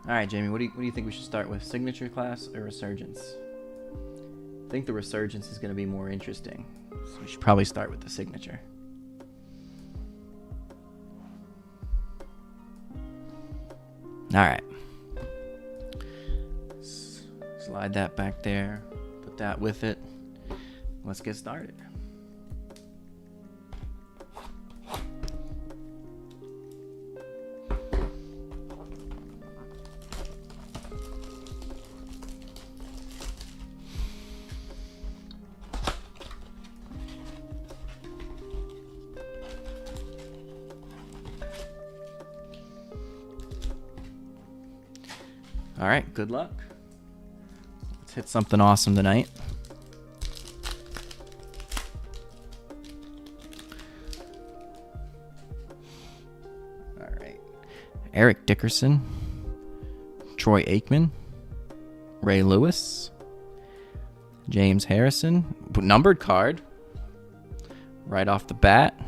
All right, Jamie, what do you think we should start with? Signature class or Resurgence? I think the Resurgence is going to be more interesting. So we should probably start with the signature. All right. Slide that back there. Put that with it. Let's get started. All right, good luck. Let's hit something awesome tonight. All right. Eric Dickerson, Troy Aikman, Ray Lewis, James Harrison. Numbered card right off the bat.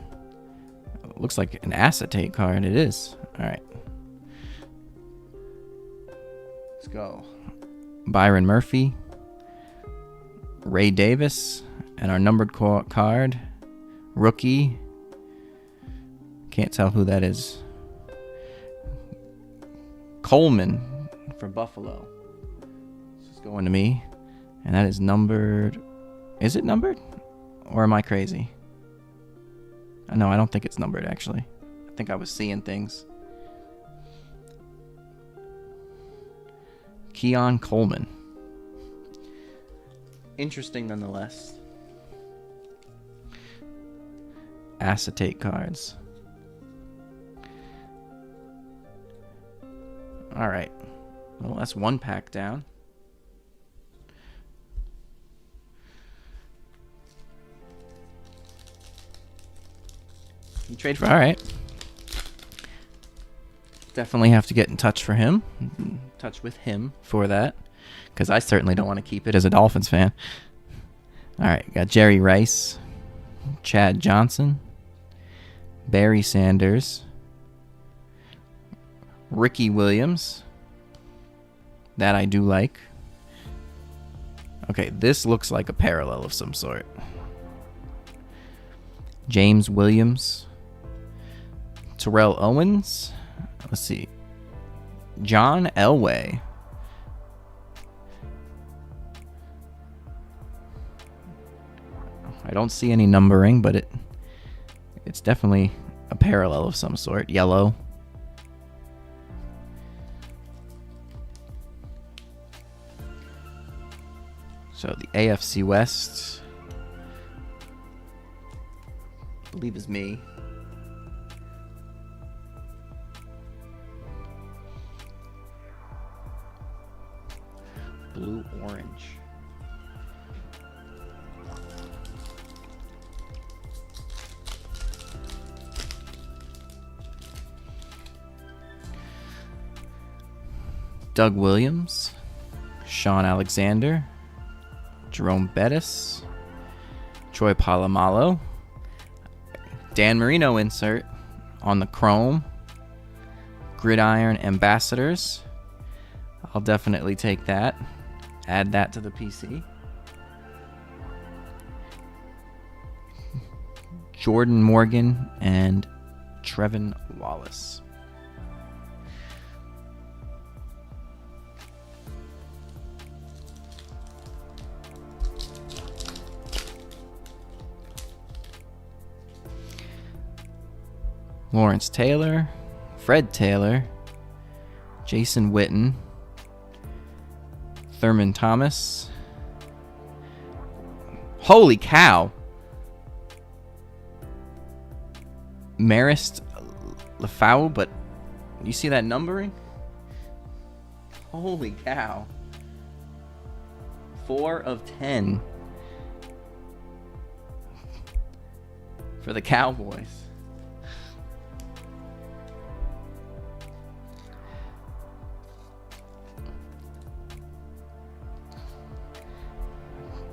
Looks like an acetate card. It is. All right. Let's go. Byron Murphy, Ray Davis, and our numbered card, rookie. Can't tell who that is. Coleman for Buffalo. This is going to me. And that is numbered. Is it numbered? Or am I crazy? No, I don't think it's numbered, actually. I think I was seeing things. Keon Coleman. Interesting nonetheless. Acetate cards. All right. Well, that's one pack down. You trade for... All right. Definitely have to get in touch with him for that, because I certainly don't want to keep it as a Dolphins fan. All right, got Jerry Rice, Chad Johnson, Barry Sanders, Ricky Williams. That I do like. Okay, this looks like a parallel of some sort. James Williams, Terrell Owens. Let's see. John Elway. I don't see any numbering, but it's definitely a parallel of some sort. Yellow. So the AFC West, I believe, is me. Blue orange. Doug Williams, Sean Alexander, Jerome Bettis, Troy Polamalu, Dan Marino insert on the chrome, Gridiron Ambassadors. I'll definitely take that. Add that to the PC. Jordan Morgan and Trevin Wallace. Lawrence Taylor, Fred Taylor, Jason Witten, Thurman Thomas. Holy cow. Marist Lafau, but you see that numbering? Holy cow. 4 of 10 for the Cowboys.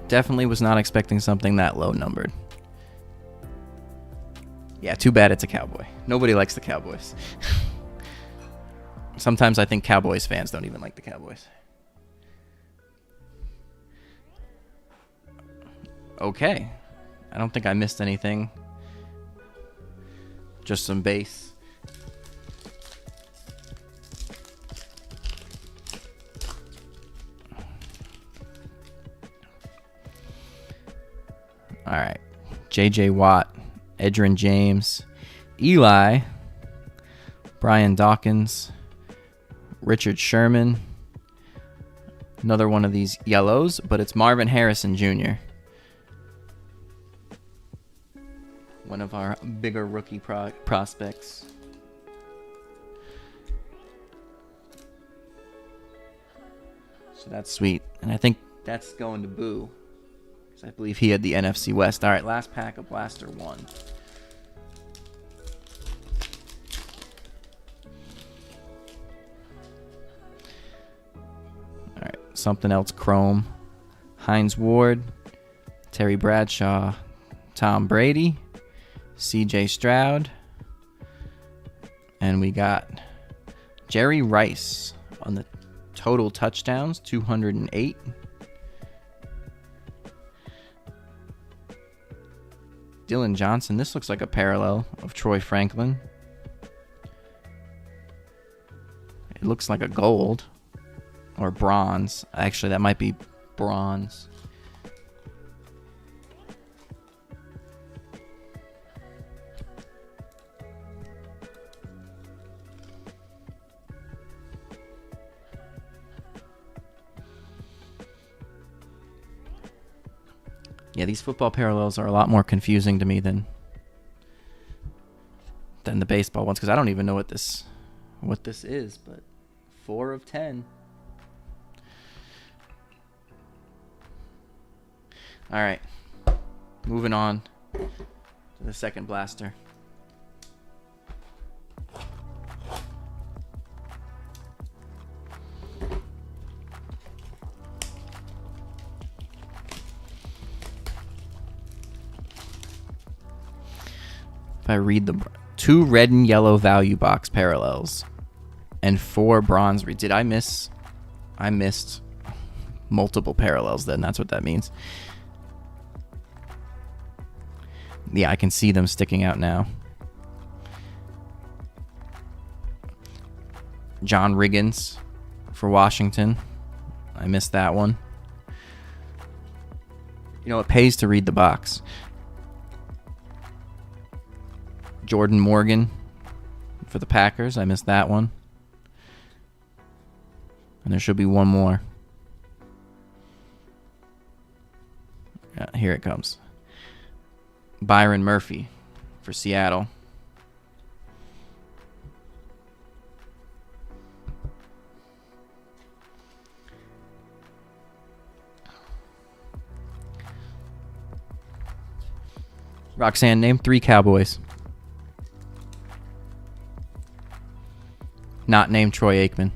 Definitely was not expecting something that low numbered. Yeah, too bad it's a Cowboy. Nobody likes the Cowboys. Sometimes I think Cowboys fans don't even like the Cowboys. Okay. I don't think I missed anything. Just some base. All right. J.J. Watt, Edgerrin James, Eli, Brian Dawkins, Richard Sherman. Another one of these yellows, but it's Marvin Harrison Jr. One of our bigger rookie prospects. So that's sweet. And I think that's going to Boo, because I believe he had the NFC West. All right, last pack of Blaster 1. All right, something else chrome. Hines Ward, Terry Bradshaw, Tom Brady, C.J. Stroud, and we got Jerry Rice on the total touchdowns, 208. Dylan Johnson, this looks like a parallel of Troy Franklin. It looks like a gold or bronze. Actually, that might be bronze. Yeah, these football parallels are a lot more confusing to me than the baseball ones, because I don't even know what this is, but 4 of 10. All right, moving on to the second blaster. If I read the 2 red and yellow value box parallels and 4 bronze. Did I miss? I missed multiple parallels then. That's what that means. Yeah, I can see them sticking out now. John Riggins for Washington. I missed that one. You know, it pays to read the box. Jordan Morgan for the Packers. I missed that one. And there should be one more. Yeah, here it comes. Byron Murphy for Seattle. Roxanne, name 3 Cowboys. Not named Troy Aikman.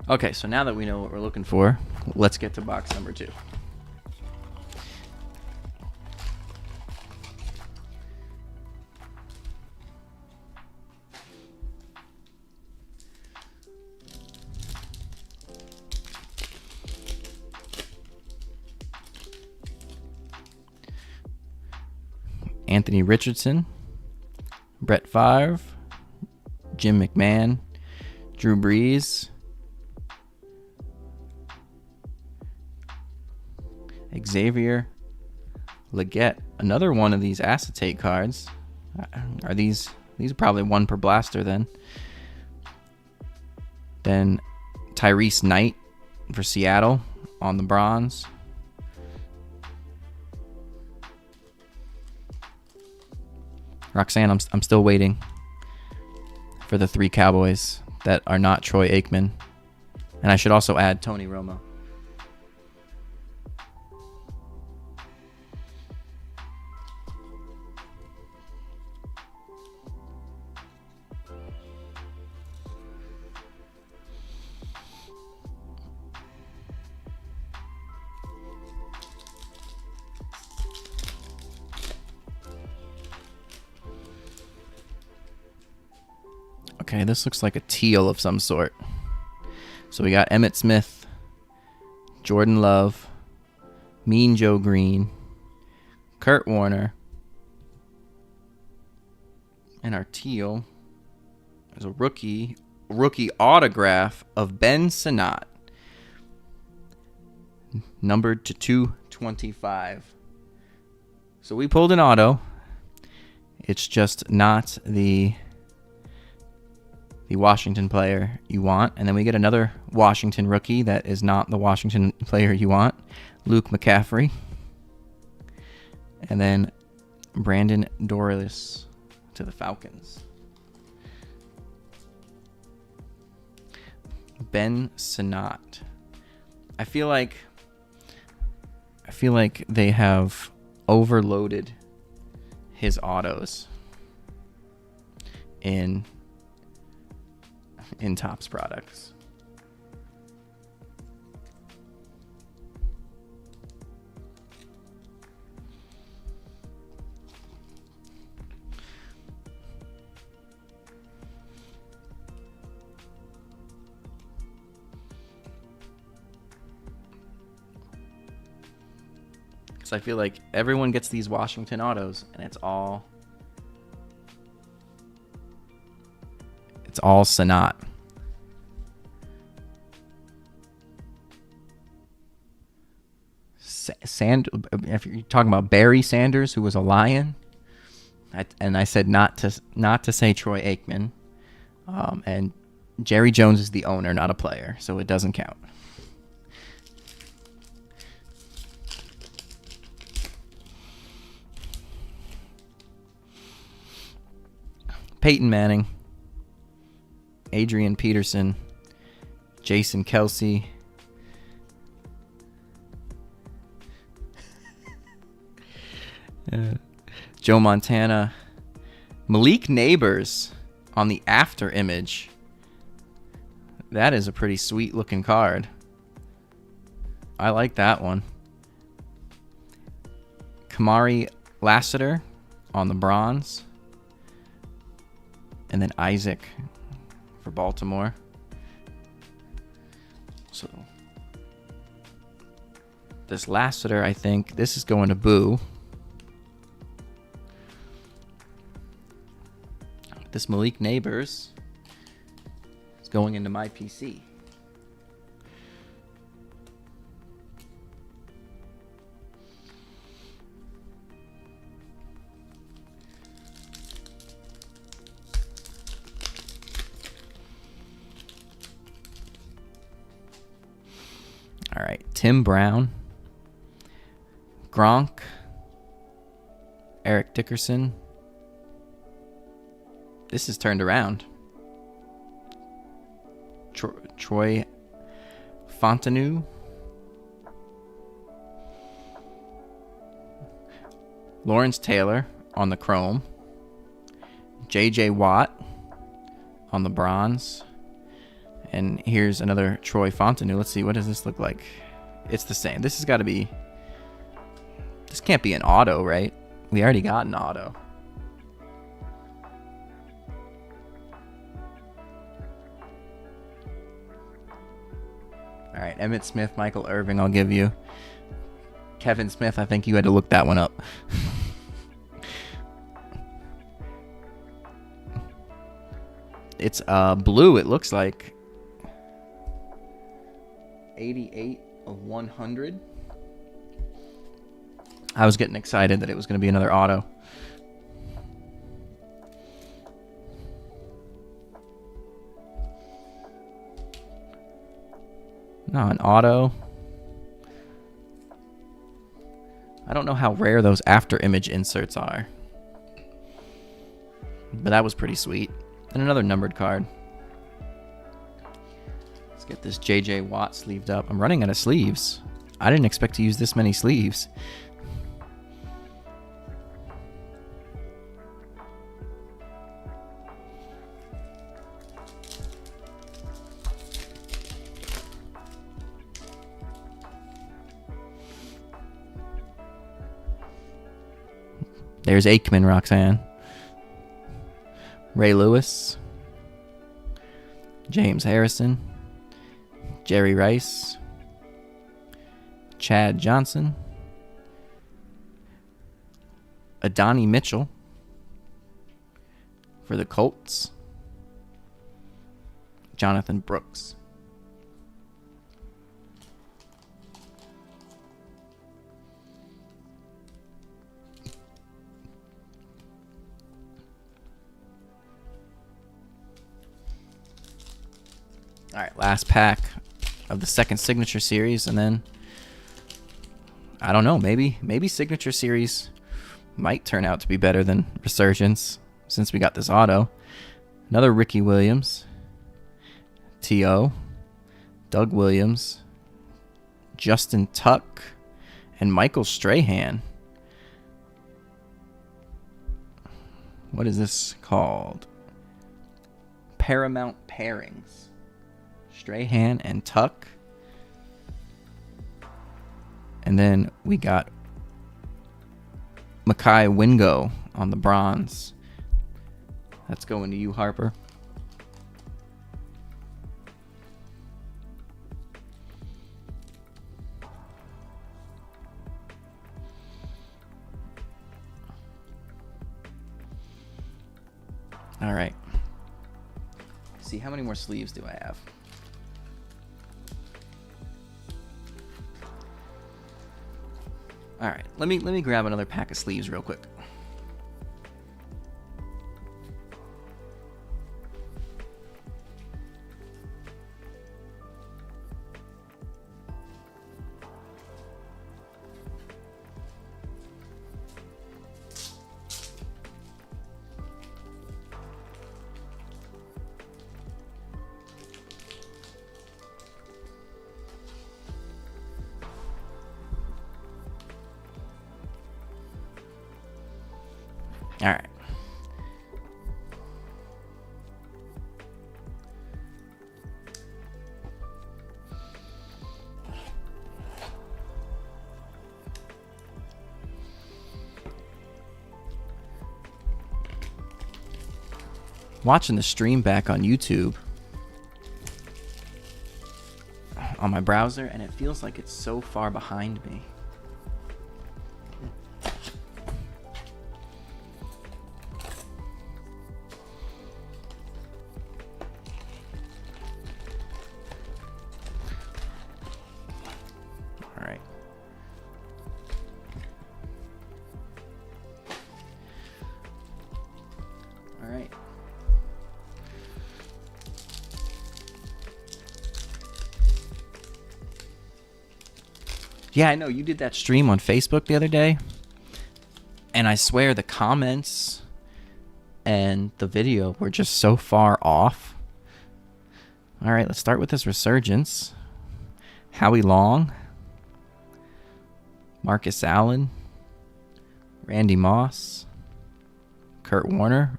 Okay, so now that we know what we're looking for, let's get to box number 2. Anthony Richardson, Brett Favre, Jim McMahon, Drew Brees, Xavier Leggett. Another one of these acetate cards. Are these are probably one per blaster then. Then Tyrese Knight for Seattle on the bronze. Roxanne, I'm still waiting for the 3 Cowboys that are not Troy Aikman. And I should also add Tony Romo. Okay, this looks like a teal of some sort. So we got Emmitt Smith, Jordan Love, Mean Joe Green, Kurt Warner, and our teal is a rookie autograph of Ben Sinnott, numbered to 225. So we pulled an auto. It's just not the Washington player you want. And then we get another Washington rookie that is not the Washington player you want, Luke McCaffrey. And then Brandon Dorlus to the Falcons. Ben Sinnott. I feel like they have overloaded his autos in Topps products. So I feel like everyone gets these Washington autos, and it's all Sinnott. If you're talking about Barry Sanders, who was a Lion, and I said not to say Troy Aikman, and Jerry Jones is the owner, not a player, so it doesn't count. Peyton Manning, Adrian Peterson, Jason Kelsey, Joe Montana, Malik Neighbors on the after image. That is a pretty sweet looking card. I like that one. Kamari Lassiter on the bronze. And then Isaac for Baltimore. So this Lassiter, I think, this is going to Boo. This Malik Neighbors is going into my PC. All right, Tim Brown, Gronk, Eric Dickerson. This is turned around. Troy Fontenot, Lawrence Taylor on the chrome, J.J. Watt on the bronze. And here's another Troy Fontenot. Let's see, what does this look like? It's the same. This has got to be... This can't be an auto, right? We already got an auto. All right, Emmitt Smith, Michael Irvin, I'll give you. Kevin Smith, I think you had to look that one up. It's blue, it looks like. 88 of 100. I was getting excited that it was going to be another auto. No, an auto. I don't know how rare those after image inserts are. But that was pretty sweet. And another numbered card. Let's get this J.J. Watt sleeved up. I'm running out of sleeves. I didn't expect to use this many sleeves. There's Aikman, Roxanne. Ray Lewis. James Harrison, Jerry Rice, Chad Johnson, Adonai Mitchell for the Colts, Jonathan Brooks. All right, last pack of the second signature series, and then I don't know, maybe signature series might turn out to be better than Resurgence since we got this auto. Another Ricky Williams, T.O., Doug Williams, Justin Tuck, and Michael Strahan. What is this called? Paramount Pairings. Strahan and Tuck. And then we got Makai Wingo on the bronze. That's going to you, Harper. All right. Let's see, how many more sleeves do I have? All right, let me grab another pack of sleeves real quick. All right. Watching the stream back on YouTube on my browser, and it feels like it's so far behind me. Yeah, I know you did that stream on Facebook the other day, and I swear the comments and the video were just so far off. All right, let's start with this Resurgence. Howie Long, Marcus Allen, Randy Moss, Kurt Warner,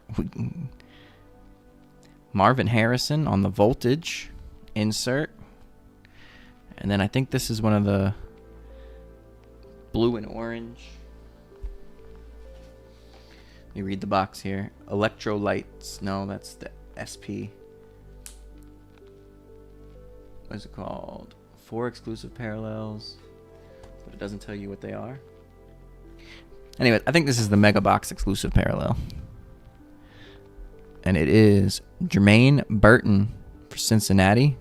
Marvin Harrison on the Voltage insert. And then I think this is one of the blue and orange. Let me read the box here. Electrolytes. No, that's the SP. What is it called? 4 exclusive parallels. But it doesn't tell you what they are. Anyway, I think this is the Mega Box exclusive parallel. And it is Jermaine Burton for Cincinnati.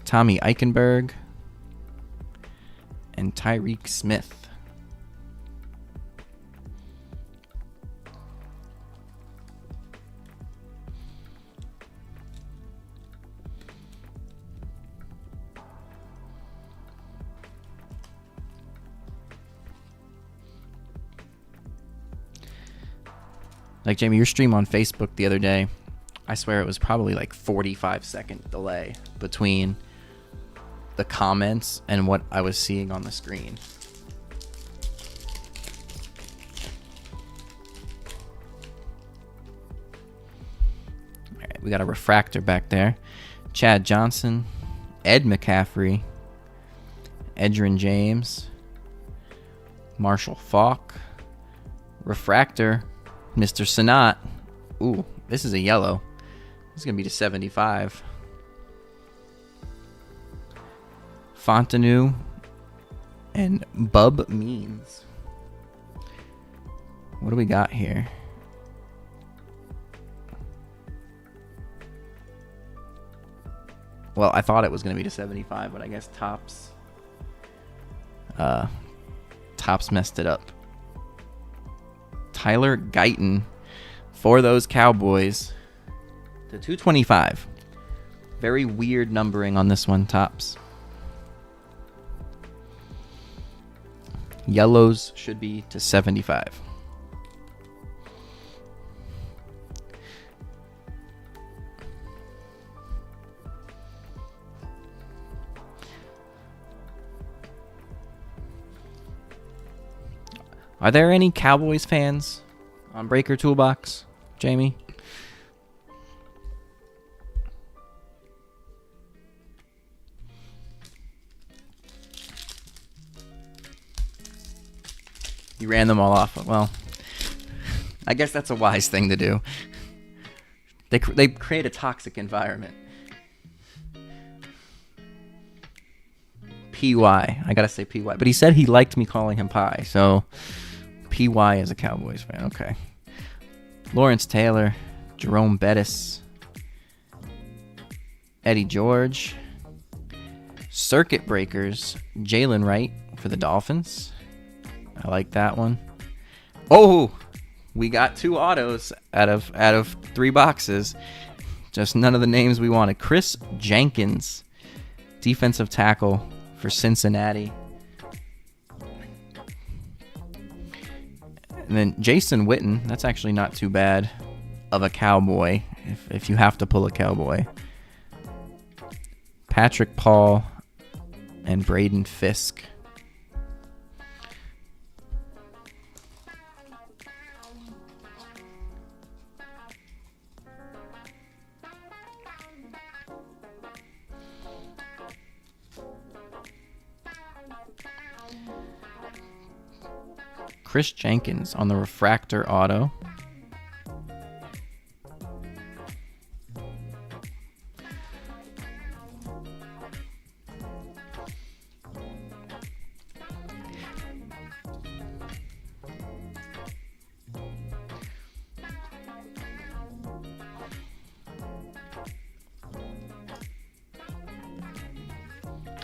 Tommy Eichenberg. And Tyreek Smith. Like, Jamie, your stream on Facebook the other day, I swear it was probably like 45-second delay between the comments and what I was seeing on the screen. All right, we got a refractor back there. Chad Johnson, Ed McCaffrey, Edgerrin James, Marshall Faulk, refractor, Mr. Sanat. Ooh, this is a yellow. It's going to be to 75. Fontenot and Bub Means. What do we got here? Well, I thought it was going to be to 75, but I guess Topps messed it up. Tyler Guyton for those Cowboys to 225. Very weird numbering on this one, Topps. Yellows should be to 75. Are there any Cowboys fans on Breaker Toolbox, Jamie? You ran them all off. Well, I guess that's a wise thing to do. They create a toxic environment. PY. I gotta say PY. But he said he liked me calling him Pie, so PY is a Cowboys fan. Okay. Lawrence Taylor, Jerome Bettis, Eddie George, Circuit Breakers, Jalen Wright for the Dolphins. I like that one. Oh, we got 2 autos out of 3 boxes. Just none of the names we wanted. Chris Jenkins, defensive tackle for Cincinnati. And then Jason Witten. That's actually not too bad of a Cowboy if you have to pull a Cowboy. Patrick Paul and Braden Fisk. Chris Jenkins on the refractor auto.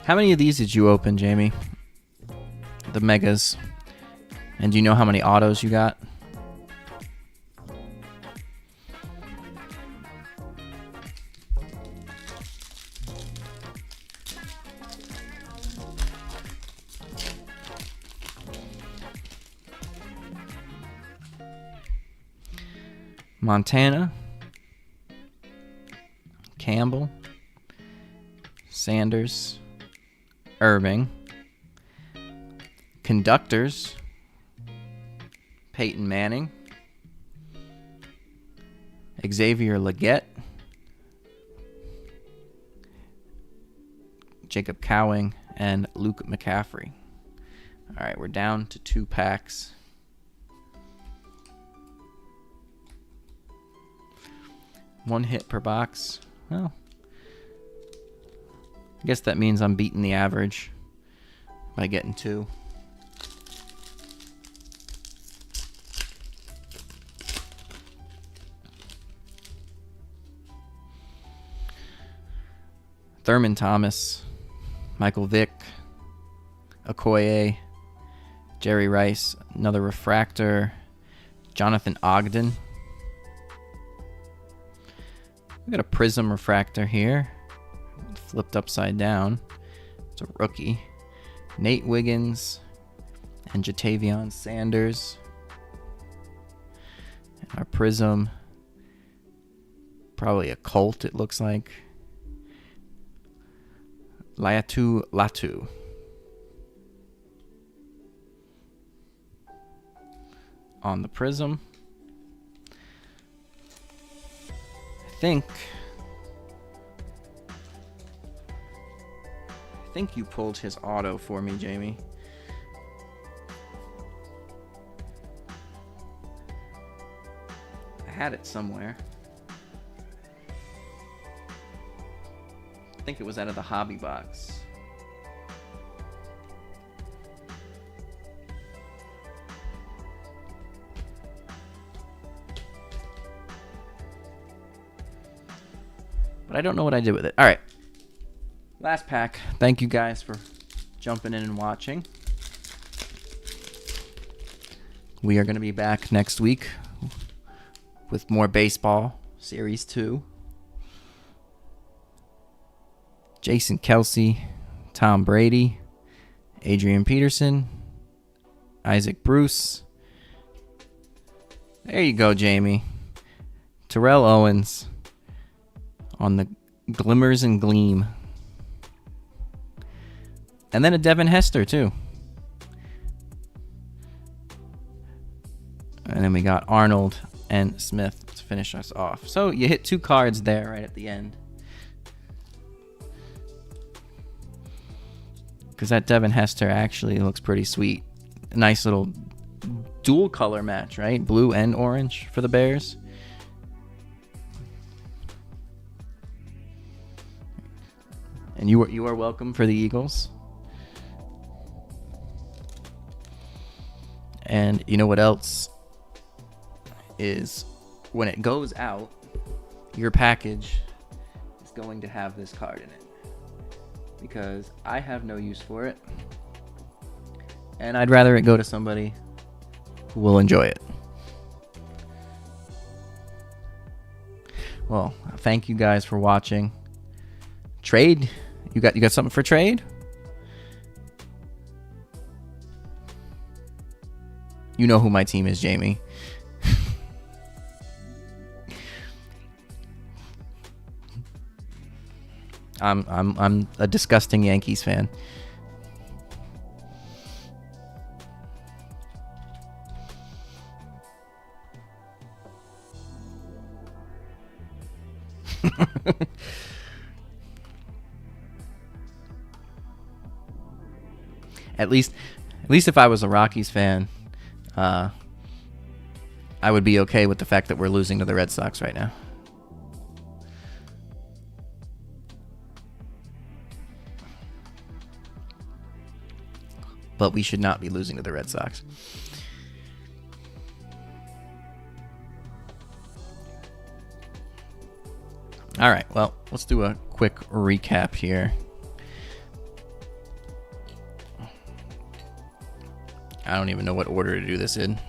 How many of these did you open, Jamie? The Megas. And do you know how many autos you got? Montana, Campbell, Sanders, Irving, Conductors, Peyton Manning, Xavier Legette, Jacob Cowing, and Luke McCaffrey. All right, we're down to 2 packs. One hit per box. Well, I guess that means I'm beating the average by getting 2. Thurman Thomas, Michael Vick, Okoye, Jerry Rice, another refractor, Jonathan Ogden. We got a Prism refractor here, flipped upside down. It's a rookie. Nate Wiggins and Jatavion Sanders. And our Prism, probably a Colt, it looks like. Laiatu Latu. On the Prism. I think you pulled his auto for me, Jamie. I had it somewhere. think it was out of the hobby box. But I don't know what I did with it. All right. Last pack. Thank you guys for jumping in and watching. We are going to be back next week with more baseball, Series 2. Jason Kelsey, Tom Brady, Adrian Peterson, Isaac Bruce. There you go, Jamie. Terrell Owens on the Glimmers and Gleam. And then a Devin Hester, too. And then we got Arnold and Smith to finish us off. So you hit 2 cards there right at the end. Because that Devin Hester actually looks pretty sweet. A nice little dual color match, right? Blue and orange for the Bears. And you are welcome for the Eagles. And you know what else is, when it goes out, your package is going to have this card in it. Because I have no use for it. And I'd rather it go to somebody who will enjoy it. Well, thank you guys for watching. Trade? You got something for trade? You know who my team is, Jamie. I'm a disgusting Yankees fan. At least if I was a Rockies fan, I would be okay with the fact that we're losing to the Red Sox right now. But we should not be losing to the Red Sox. All right, well, let's do a quick recap here. I don't even know what order to do this in.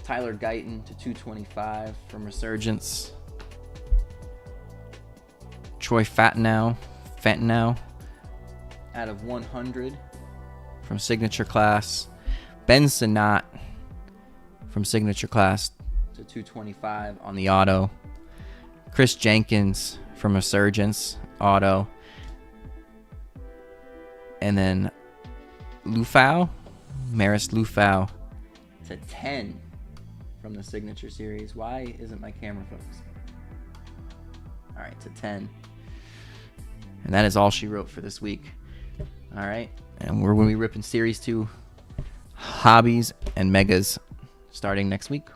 Tyler Guyton to 225 from Resurgence. Troy Fantanow out of 100 from Signature Class. Ben Sinnott from Signature Class to 225 on the auto. Chris Jenkins from Resurgence auto. And then Maris Lufau to 10 from the Signature Series. Why isn't my camera focusing? All right, to 10. And that is all she wrote for this week. All right. And we're going to be ripping Series 2 hobbies and megas starting next week.